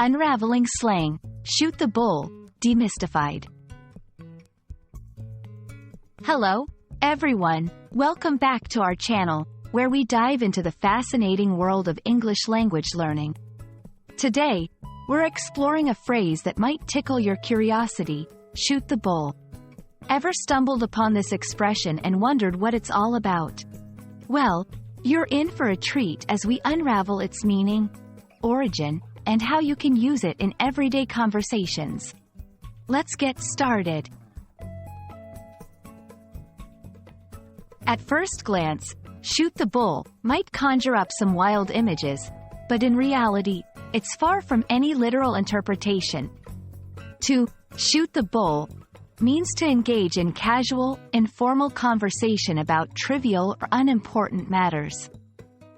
Unraveling Slang, Shoot the Bull, Demystified. Hello, everyone. Welcome back to our channel, where we dive into the fascinating world of English language learning. Today, we're exploring a phrase that might tickle your curiosity: shoot the bull. Ever stumbled upon this expression and wondered what it's all about? Well, you're in for a treat as we unravel its meaning, origin, and how you can use it in everyday conversations. Let's get started. At first glance, shoot the bull might conjure up some wild images, but in reality, it's far from any literal interpretation. To shoot the bull means to engage in casual, informal conversation about trivial or unimportant matters.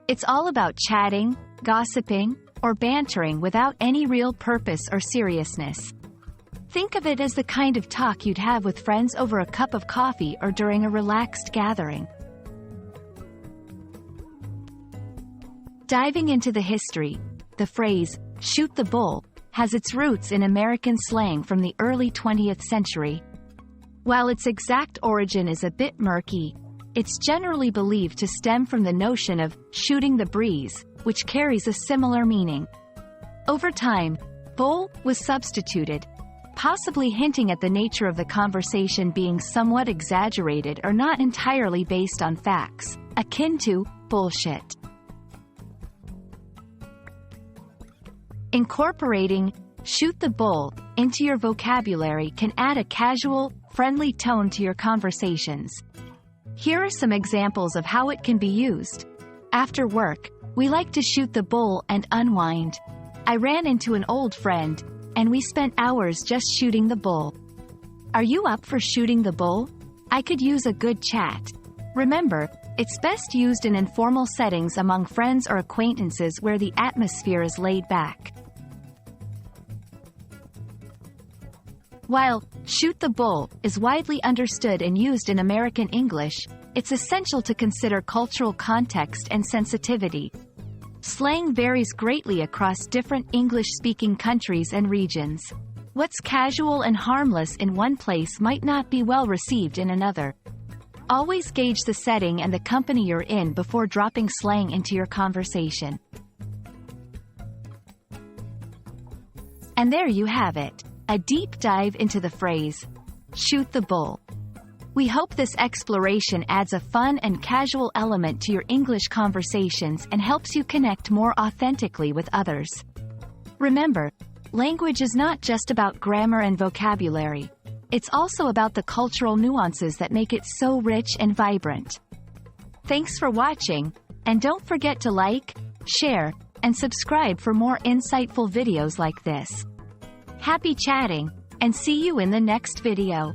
It's all about chatting, gossiping, or bantering without any real purpose or seriousness. Think of it as the kind of talk you'd have with friends over a cup of coffee or during a relaxed gathering. Diving into the history, the phrase, shoot the bull, has its roots in American slang from the early 20th century. While its exact origin is a bit murky, it's generally believed to stem from the notion of shooting the breeze, which carries a similar meaning. Over time, bull was substituted, possibly hinting at the nature of the conversation being somewhat exaggerated or not entirely based on facts, akin to bullshit. Incorporating shoot the bull into your vocabulary can add a casual, friendly tone to your conversations. Here are some examples of how it can be used. After work, we like to shoot the bull and unwind. I ran into an old friend, and we spent hours just shooting the bull. Are you up for shooting the bull? I could use a good chat. Remember, it's best used in informal settings among friends or acquaintances where the atmosphere is laid back. While shoot the bull is widely understood and used in American English, it's essential to consider cultural context and sensitivity. Slang varies greatly across different English-speaking countries and regions. What's casual and harmless in one place might not be well received in another. Always gauge the setting and the company you're in before dropping slang into your conversation. And there you have it. A deep dive into the phrase, shoot the bull. We hope this exploration adds a fun and casual element to your English conversations and helps you connect more authentically with others. Remember, language is not just about grammar and vocabulary. It's also about the cultural nuances that make it so rich and vibrant. Thanks for watching, and don't forget to like, share, and subscribe for more insightful videos like this. Happy chatting, and see you in the next video.